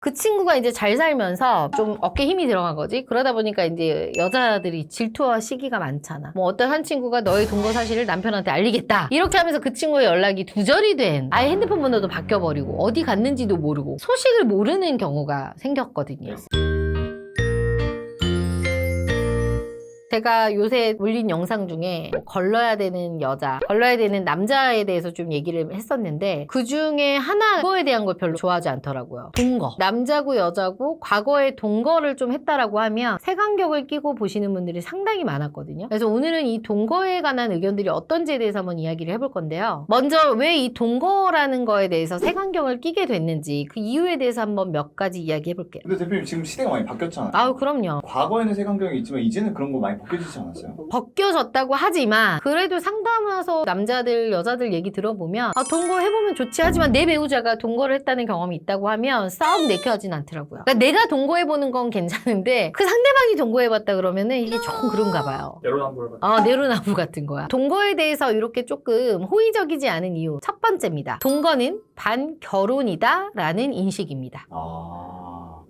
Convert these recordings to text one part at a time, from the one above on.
그 친구가 이제 잘 살면서 좀 어깨 힘이 들어간 거지. 그러다 보니까 이제 여자들이 질투와 시기가 많잖아. 뭐 어떤 한 친구가 너의 동거 사실을 남편한테 알리겠다. 이렇게 하면서 그 친구의 연락이 두절이 된, 아예 핸드폰 번호도 바뀌어버리고 어디 갔는지도 모르고 소식을 모르는 경우가 생겼거든요. 제가 요새 올린 영상 중에 뭐 걸러야 되는 여자, 걸러야 되는 남자에 대해서 좀 얘기를 했었는데 그 중에 하나, 동거에 대한 걸 별로 좋아하지 않더라고요. 동거. 남자고 여자고 과거에 동거를 좀 했다라고 하면 색안경을 끼고 보시는 분들이 상당히 많았거든요. 그래서 오늘은 이 동거에 관한 의견들이 어떤지에 대해서 한번 이야기를 해볼 건데요. 먼저 왜 이 동거라는 거에 대해서 색안경을 끼게 됐는지 그 이유에 대해서 한번 몇 가지 이야기해 볼게요. 근데 대표님 지금 시대가 많이 바뀌었잖아요. 아우 그럼요. 과거에는 색안경이 있지만 이제는 그런 거 많이 벗겨지지 않았어요? 벗겨졌다고 하지만 그래도 상담해서 남자들 여자들 얘기 들어보면 동거 해보면 좋지 하지만 내 배우자가 동거를 했다는 경험이 있다고 하면 썩 내켜하진 않더라고요. 그러니까 내가 동거해보는 건 괜찮은데 그 상대방이 동거해봤다 그러면은 이게 조금 그런가 봐요. 내로남불 같은. 내로남불 같은 거야. 동거에 대해서 이렇게 조금 호의적이지 않은 이유 첫 번째입니다. 동거는 반결혼이다 라는 인식입니다.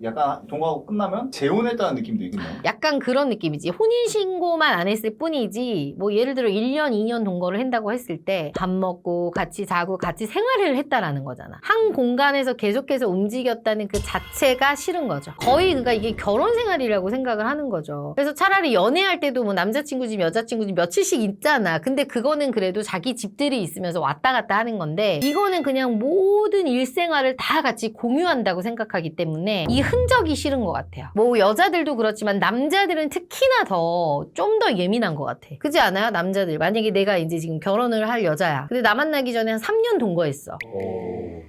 약간 동거하고 끝나면 재혼했다는 느낌도 있겠네요. 약간 그런 느낌이지. 혼인신고만 안 했을 뿐이지 뭐 예를 들어 1년, 2년 동거를 한다고 했을 때 밥 먹고 같이 자고 같이 생활을 했다라는 거잖아. 한 공간에서 계속해서 움직였다는 그 자체가 싫은 거죠. 거의 그러니까 이게 결혼 생활이라고 생각을 하는 거죠. 그래서 차라리 연애할 때도 뭐 남자친구 집, 여자친구 집 며칠씩 있잖아. 근데 그거는 그래도 자기 집들이 있으면서 왔다 갔다 하는 건데 이거는 그냥 모든 일생활을 다 같이 공유한다고 생각하기 때문에 이 흔적이 싫은 것 같아요. 뭐 여자들도 그렇지만 남자들은 특히나 좀 더 예민한 것 같아. 그렇지 않아요? 남자들. 만약에 내가 이제 지금 결혼을 할 여자야. 근데 나 만나기 전에 한 3년 동거했어.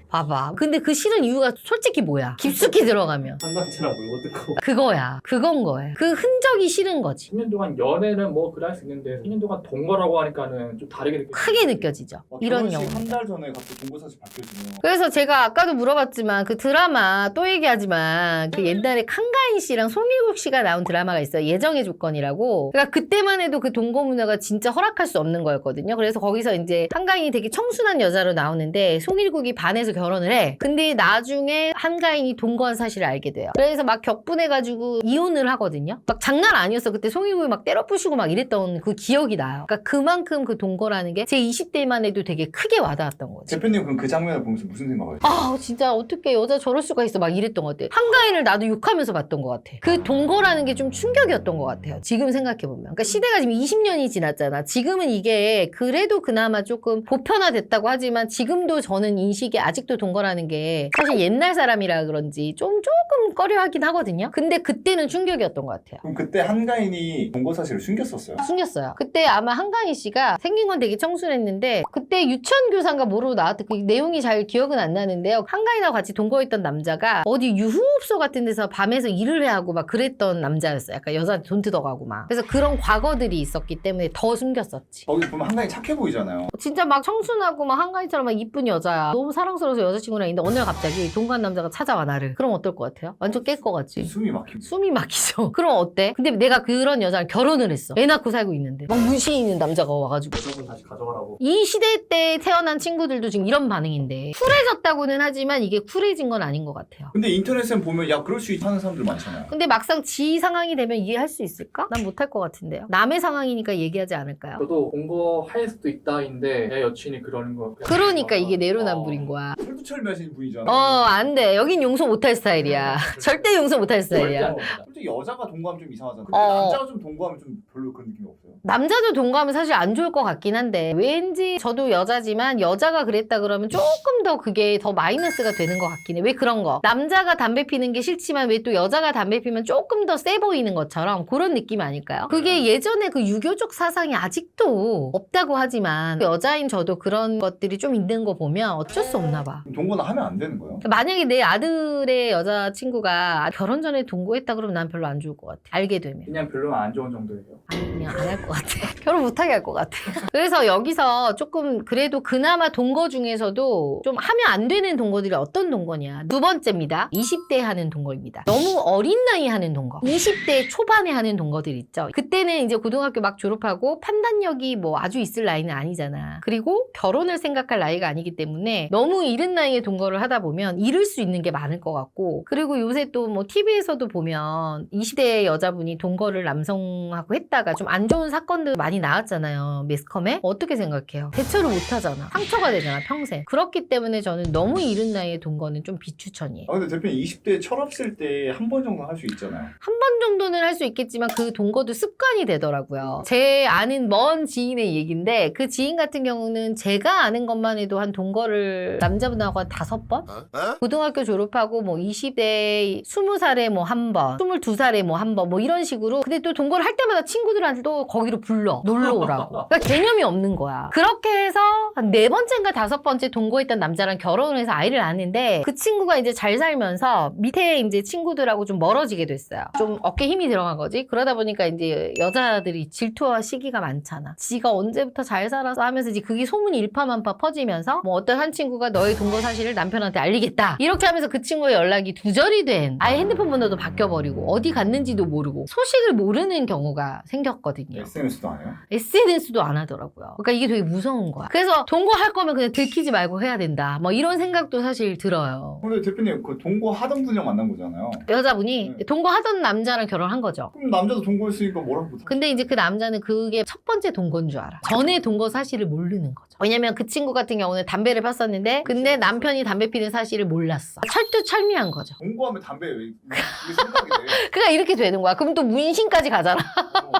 봐봐. 근데 그 싫은 이유가 솔직히 뭐야? 깊숙이 들어가면. 한남체랑 물고 뜯고. 그거야. 그건 거예요. 그 흔적이 싫은 거지. 10년 동안 연애는 뭐 그래 할 수 있는데 10년 동안 동거라고 하니까는 좀 다르게 느껴. 크게 느껴지죠. 이런 영화. 한달 전에 갑자기 동거 사실 바뀌어지면 그래서 제가 아까도 물어봤지만 그 드라마 또 얘기하지만 그 옛날에 칸가인 씨랑 송일국 씨가 나온 드라마가 있어요. 예정의 조건이라고. 그러니까 그때만 해도 그 동거 문화가 진짜 허락할 수 없는 거였거든요. 그래서 거기서 이제 한가인이 되게 청순한 여자로 나오는데 송일국이 반해서 결혼을 해. 근데 나중에 한가인이 동거한 사실을 알게 돼요. 그래서 막 격분해가지고 이혼을 하거든요. 막 장난 아니었어. 그때 송일국이 막 때려 부시고 막 이랬던 그 기억이 나요. 그러니까 그만큼 그 동거라는 게 제 20대만 해도 되게 크게 와닿았던 거지. 대표님 그럼 그 장면을 보면서 무슨 생각을 하세요? 진짜 어떻게 여자 저럴 수가 있어 막 이랬던 것 같아. 한가인을 나도 욕하면서 봤던 것 같아. 그 동거라는 게 좀 충격이었던 것 같아요. 지금 생각해보면. 그러니까 시대가 지금 20년이 지났잖아. 지금은 이게 그래도 그나마 조금 보편화됐다고 하지만 지금도 저는 인식에 아직도 동거라는 게 사실 옛날 사람이라 그런지 조금 꺼려하긴 하거든요. 근데 그때는 충격이었던 것 같아요. 그럼 그때 한가인이 동거 사실을 숨겼었어요? 숨겼어요. 그때 아마 한가인 씨가 생긴 건 되게 청순했는데 그때 유치원교사인가 뭐로 나왔던 그 내용이 잘 기억은 안 나는데요. 한가인하고 같이 동거했던 남자가 어디 유흥업소 같은 데서 밤에서 일을 해야 하고 막 그랬던 남자였어요. 약간 여자한테 돈 뜯어가고 막. 그래서 그런 과거들이 있었기 때문에 더 숨겼었지. 거기 보면 한가인 착해 보이잖아요. 진짜 막 청순하고 막 한가인처럼 막 이쁜 여자야. 너무 사랑스러워서 여자친구랑 있는데 어느 날 갑자기 동거한 남자가 찾아와 나를. 그럼 어떨 것 같아요? 완전 깰 것 같지. 숨이 막히고. 숨이 막히죠. 그럼 어때? 근데 내가 그런 여자랑 결혼을 했어. 애 낳고 살고 있는데. 막 문신 있는 남자가 와가지고. 여자분 다시 가져가라고. 이 시대 때 태어난 친구들도 지금 이런 반응인데 쿨해졌다고는 하지만 이게 쿨해진 건 아닌 것 같아요. 근데 인터넷에 보면 야 그럴 수 있다 하는 사람들 많잖아요. 근데 막상 지 상황이 되면 이해할 수 있을까? 난 못할 것 같은데요. 남의 상황이니까 얘기하지 않을까요? 저도 동거할 수도 있다인데 내 여친이 그러는 거. 그러니까 이게 내로남불인 거야. 철두철미 하시는 분이잖아요. 안 돼. 여긴 용서 못할 스타일이야. 절대 용서 못할 스타일이야. 솔직히 여자가 동거하면 좀 이상하잖아. 근데 어. 남자가 좀 동거하면 좀 별로 그런 느낌이 없어요. 남자도 동거하면 사실 안 좋을 것 같긴 한데 왠지 저도 여자지만 여자가 그랬다 그러면 조금 더 그게 더 마이너스가 되는 것 같긴 해. 왜 그런 거? 남자가 담배 피는 게 싫지만 왜 또 여자가 담배 피면 조금 더 세 보이는 것처럼 그런 느낌 아닐까요? 그게 예전에 그 유교적 사상이 아직도 없다고 하지만 여자인 저도 그런 것들이 좀 있는 거 보면 어쩔 수 없나 봐. 그럼 동거는 하면 안 되는 거예요? 만약에 내 아들의 여자친구가 친구가 결혼 전에 동거했다 그러면 난 별로 안 좋을 것 같아. 알게 되면. 그냥 별로 안 좋은 정도예요. 아니 그냥 안 할 것 같아. 결혼 못하게 할 것 같아. 그래서 여기서 조금 그래도 그나마 동거 중에서도 좀 하면 안 되는 동거들이 어떤 동거냐. 두 번째입니다. 20대 하는 동거입니다. 너무 어린 나이 하는 동거. 20대 초반에 하는 동거들 있죠. 그때는 이제 고등학교 막 졸업하고 판단력이 뭐 아주 있을 나이는 아니잖아. 그리고 결혼을 생각할 나이가 아니기 때문에 너무 이른 나이에 동거를 하다 보면 잃을 수 있는 게 많을 것 같고, 그리고 요새 또 뭐 TV에서도 보면 20대 여자분이 동거를 남성하고 했다가 좀 안 좋은 사건들 많이 나왔잖아요. 매스컴에. 어떻게 생각해요? 대처를 못 하잖아. 상처가 되잖아, 평생. 그렇기 때문에 저는 너무 이른 나이에 동거는 좀 비추천이에요. 근데 대표님 20대 철없을 때 한 번 정도 할 수 있잖아요. 한 번 정도는 할 수 있겠지만 그 동거도 습관이 되더라고요. 제 아는 먼 지인의 얘기인데, 그 지인 같은 경우는 제가 아는 것만 해도 한 동거를 남자분하고 한 5번? 고등학교 졸업하고 뭐 20대 20살에 뭐 한 번, 22살에 뭐 한 번, 뭐 이런 식으로. 근데 또 동거를 할 때마다 친구들한테 또 거기로 불러. 놀러 오라고. 그러니까 개념이 없는 거야. 그렇게 해서 한 4번째인가 5번째 동거했던 남자랑 결혼을 해서 아이를 낳았는데, 그 친구가 이제 잘 살면서 밑에 이제 친구들하고 좀 멀어지게 됐어요. 좀 어깨 힘이 들어간 거지. 그러다 보니까 이제 여자들이 질투와 시기가 많잖아. 지가 언제부터 잘 살아서 하면서 이제 그게 소문이 일파만파 퍼지면서 뭐 어떤 한 친구가 너의 동거 사실을 남편한테 알리겠다. 이렇게 하면서 그 친구의 연락이 두절이 된, 아예 핸드폰 번호도 바뀌어버리고 어디 갔는지도 모르고 소식을 모르는 경우가 생겼거든요. SNS도 안 해요? SNS도 안 하더라고요. 그러니까 이게 되게 무서운 거야. 그래서 동거할 거면 그냥 들키지 말고 해야 된다. 뭐 이런 생각도 사실 들어요. 근데 대표님 그 동거 하던 분이랑 만난 거잖아요. 여자분이 동거하던 남자랑 결혼한 거죠. 그럼 남자도 동거했으니까 뭐라고 못하죠? 근데 이제 그 남자는 그게 첫 번째 동거인 줄 알아. 전에 동거 사실을 모르는 거죠. 왜냐면 그 친구 같은 경우는 담배를 폈었는데, 근데 남편이 담배 피는 사실을 몰랐어. 철두철미한 거죠. 동거하면 담배 왜 이게 생각이 돼? 그러니까 이렇게 되는 거야. 그럼 또 문신까지 가잖아.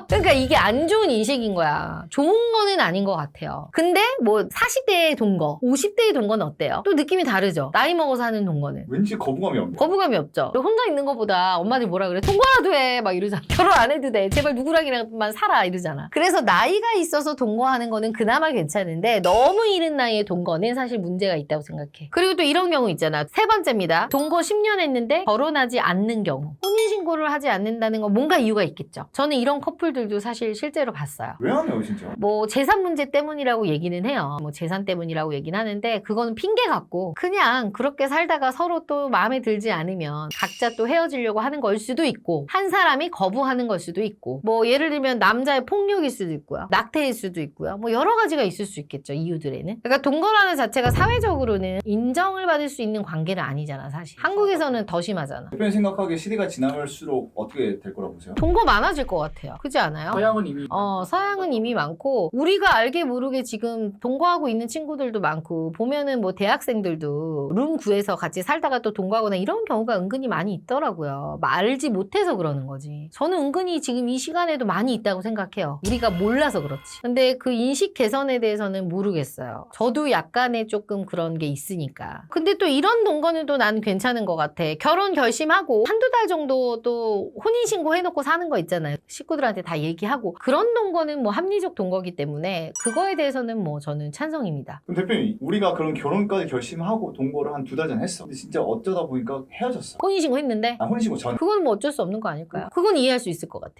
그러니까 이게 안 좋은 인식인 거야. 좋은 거는 아닌 것 같아요. 근데 뭐 40대의 동거, 50대의 동거는 어때요? 또 느낌이 다르죠. 나이 먹어서 하는 동거는. 왠지 거부감이 없네. 거부감이 없죠. 혼자 있는 것보다 엄마들이 뭐라 그래? 동거라도 해. 막 이러잖아. 결혼 안 해도 돼. 제발 누구랑이랑만 살아. 이러잖아. 그래서 나이가 있어서 동거하는 거는 그나마 괜찮은데, 너무 이른 나이에 동거는 사실 문제가 있다고 생각해. 그리고 또 이런 경우 있잖아. 세 번째입니다. 동거 10년 했는데 결혼하지 않는 경우. 혼인신고를 하지 않는다는 건 뭔가 이유가 있겠죠. 저는 이런 커플들도 사실 실제로 봤어요. 왜 안 해요 진짜? 뭐 재산 문제 때문이라고 얘기는 해요. 뭐 재산 때문이라고 얘기는 하는데, 그거는 핑계 같고 그냥 그렇게 살다가 서로 또 마음에 들지 않으면 각자 또 헤어지려고 하는 걸 수도 있고, 한 사람이 거부하는 걸 수도 있고, 뭐 예를 들면 남자의 폭력일 수도 있고요. 낙태일 수도 있고요. 뭐 여러 가지가 있을 수 있겠죠. 이유들에는. 그러니까 동거라는 자체가 사회적으로는 인정을 받을 수 있는 관계는 아니잖아, 사실. 한국에서는 더 심하잖아. 대표님 생각하기에 시대가 지나갈수록 어떻게 될 거라고 보세요? 동거 많아질 것 같아요. 그렇지 않아요? 서양은 이미 서양은 이미 많고, 우리가 알게 모르게 지금 동거하고 있는 친구들도 많고, 보면은 뭐 대학생들도 룸 구해서 같이 살다가 또 동거하거나 이런 경우가 은근히 많이 있더라고요. 알지 못해서 그러는 거지. 저는 은근히 지금 이 시간에도 많이 있다고 생각해요. 우리가 몰라서 그렇지. 근데 그 인식 개선에 대해서는 모르겠어요. 저도 약간의 조금 그런 게 있으니까. 근데 또 이런 동거는 또 난 괜찮은 것 같아. 결혼 결심하고 한두 달 정도 또 혼인신고 해놓고 사는 거 있잖아요. 식구들한테 다 얘기하고. 그런 동거는 뭐 합리적 동거기 때문에 그거에 대해서는 뭐 저는 찬성입니다. 그럼 대표님 우리가 그런 결혼까지 결심하고 동거를 한 2달 전에 했어. 근데 진짜 어쩌다 보니까 헤어졌어. 혼인신고 했는데 혼인신고 전. 그건 뭐 어쩔 수 없는 거 아닐까요? 그건 이해할 수 있을 것 같아.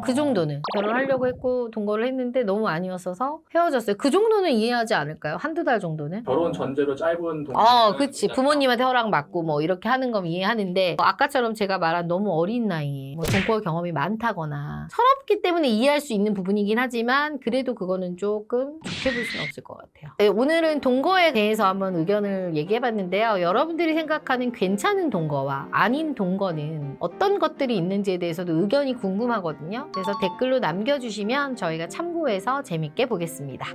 그 정도는. 결혼하려고 했고 동거를 했는데 너무 아니었어서 헤어졌어요. 그 정도는 이해하지 않을까요? 한두 달 정도는? 결혼 전제로 짧은 동거. 그치. 부모님한테 허락 받고 뭐 이렇게 하는 건 이해하는데, 아까처럼 제가 말한 너무 어린 나이에 뭐 동거 경험이 많다거나 철없기 때문에 이해할 수 있는 부분이긴 하지만, 그래도 그거는 조금 좋게 볼 수는 없을 것 같아요. 네, 오늘은 동거에 대해서 한번 의견을 얘기해봤는데요. 여러분들이 생각하는 괜찮은 동거와 아닌 동거는 어떤 것들이 있는지에 대해서도 의견이 궁금하거든요. 그래서 댓글로 남겨주시면 저희가 참고해서 재밌게 보겠습니다.